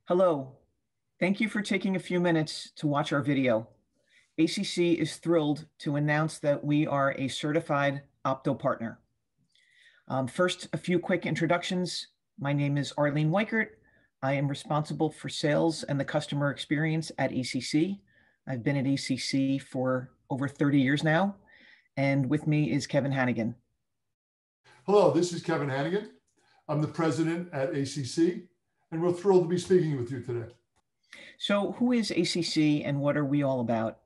Hello, thank you for taking a few minutes to watch our video. ACC is thrilled to announce that we are a certified Opto partner. First, a few quick introductions. My name is Arlene Weichert. I am responsible for sales and the customer experience at ACC. I've been at ACC for over 30 years now, and with me is Kevin Hannigan. Hello, this is Kevin Hannigan. I'm the president at ACC, and we're thrilled to be speaking with you today. So who is ACC and what are we all about?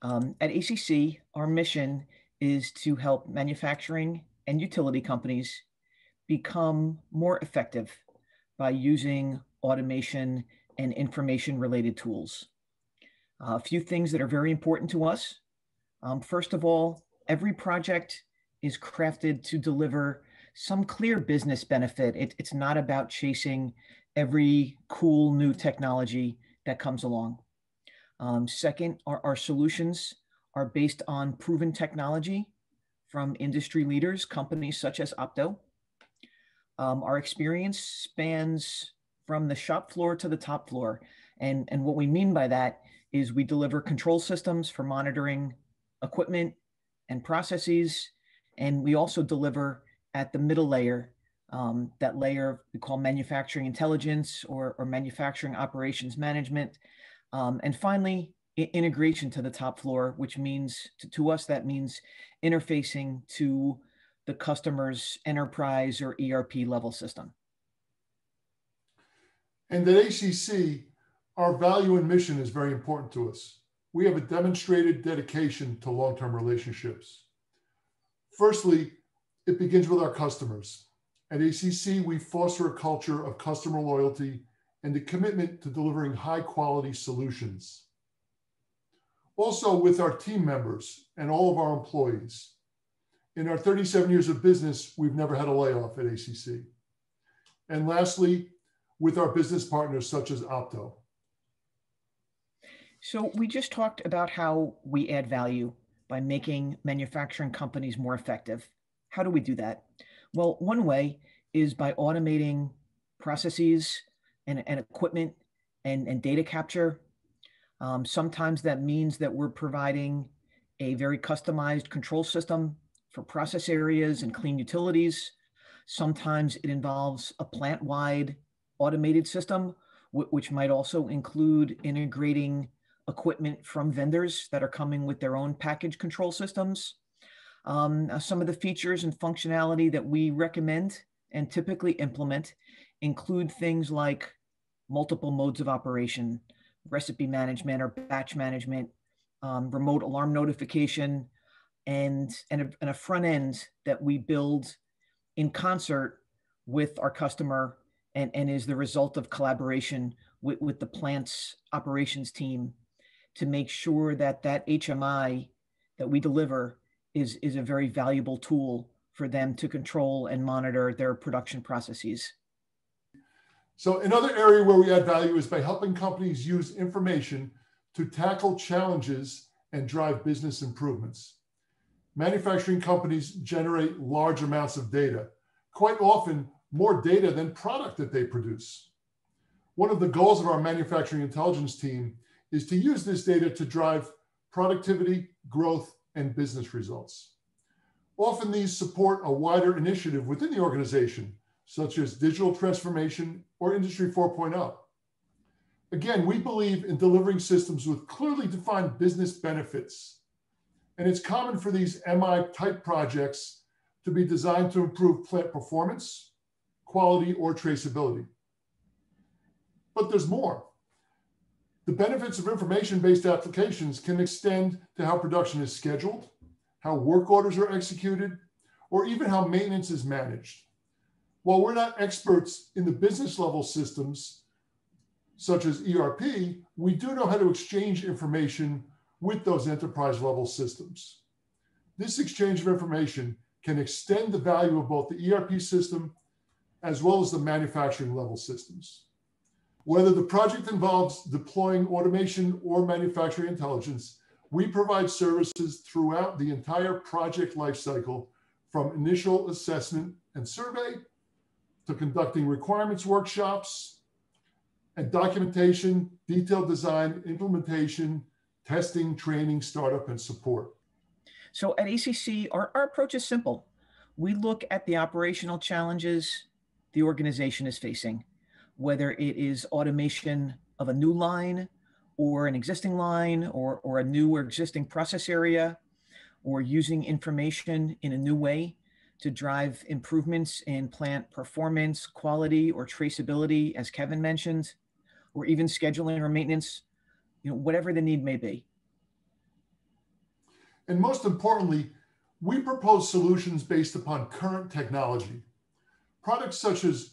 At ACC, our mission is to help manufacturing and utility companies become more effective by using automation and information-related tools. A few things that are very important to us. First of all, every project is crafted to deliver some clear business benefit. It's not about chasing every cool new technology that comes along. Second, our solutions are based on proven technology from industry leaders, companies such as Opto. Our experience spans from the shop floor to the top floor. And what we mean by that is we deliver control systems for monitoring equipment and processes. And we also deliver at the middle layer, that layer we call manufacturing intelligence or manufacturing operations management. And finally, integration to the top floor, which means to us, that means interfacing to the customer's enterprise or ERP level system. And at ACC, our value and mission is very important to us. We have a demonstrated dedication to long-term relationships. Firstly, it begins with our customers. At ACC, we foster a culture of customer loyalty and a commitment to delivering high-quality solutions. Also with our team members and all of our employees. In our 37 years of business, we've never had a layoff at ACC. And lastly, with our business partners such as Opto. So we just talked about how we add value by making manufacturing companies more effective. How do we do that? Well, one way is by automating processes and equipment and data capture. Sometimes that means that we're providing a very customized control system for process areas and clean utilities. Sometimes it involves a plant-wide automated system, which might also include integrating equipment from vendors that are coming with their own package control systems. Some of the features and functionality that we recommend and typically implement include things like multiple modes of operation, recipe management or batch management, remote alarm notification, and a front end that we build in concert with our customer and is the result of collaboration with the plant's operations team to make sure that that HMI that we deliver is a very valuable tool for them to control and monitor their production processes. So another area where we add value is by helping companies use information to tackle challenges and drive business improvements. Manufacturing companies generate large amounts of data, quite often more data than product that they produce. One of the goals of our manufacturing intelligence team is to use this data to drive productivity, growth, and business results. Often these support a wider initiative within the organization, such as digital transformation or Industry 4.0. Again, we believe in delivering systems with clearly defined business benefits. And it's common for these MI-type projects to be designed to improve plant performance, quality, or traceability. But there's more. The benefits of information-based applications can extend to how production is scheduled, how work orders are executed, or even how maintenance is managed. While we're not experts in the business level systems, such as ERP, we do know how to exchange information with those enterprise level systems. This exchange of information can extend the value of both the ERP system as well as the manufacturing level systems. Whether the project involves deploying automation or manufacturing intelligence, we provide services throughout the entire project lifecycle, from initial assessment and survey to conducting requirements workshops, and documentation, detailed design, implementation, testing, training, startup, and support. So at ACC, our approach is simple. We look at the operational challenges the organization is facing, whether it is automation of a new line or an existing line or a new or existing process area, or using information in a new way to drive improvements in plant performance, quality, or traceability, as Kevin mentioned, or even scheduling or maintenance, whatever the need may be. And most importantly, we propose solutions based upon current technology. Products such as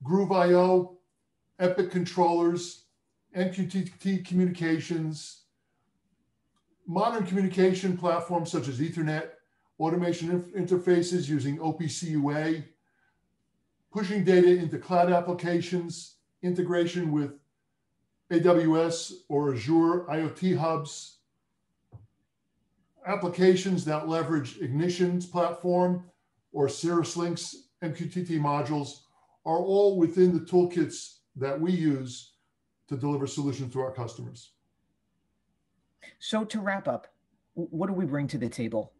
Groove.io, Epic controllers, MQTT communications, modern communication platforms such as Ethernet, automation interfaces using OPC U.A, pushing data into cloud applications, integration with AWS or Azure IoT hubs, applications that leverage Ignition's platform or Cirrus Link's MQTT modules are all within the toolkits that we use to deliver solutions to our customers. So to wrap up, what do we bring to the table?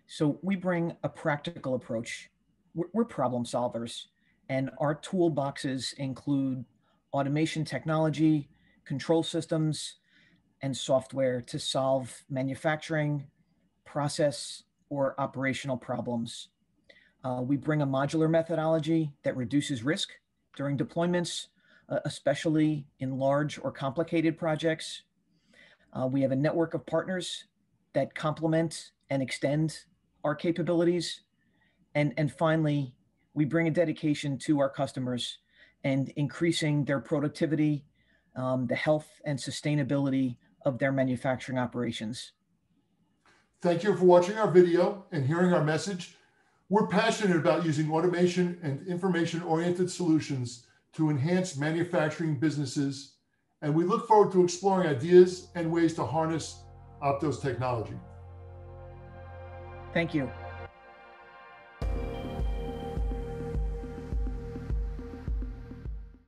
So we bring a practical approach. We're problem solvers, and our toolboxes include automation technology, control systems, and software to solve manufacturing, process, or operational problems. We bring a modular methodology that reduces risk during deployments, especially in large or complicated projects. We have a network of partners that complement and extend our capabilities. And finally, we bring a dedication to our customers and increasing their productivity, the health and sustainability of their manufacturing operations. Thank you for watching our video and hearing our message. We're passionate about using automation and information-oriented solutions to enhance manufacturing businesses, and we look forward to exploring ideas and ways to harness Opto's technology. Thank you.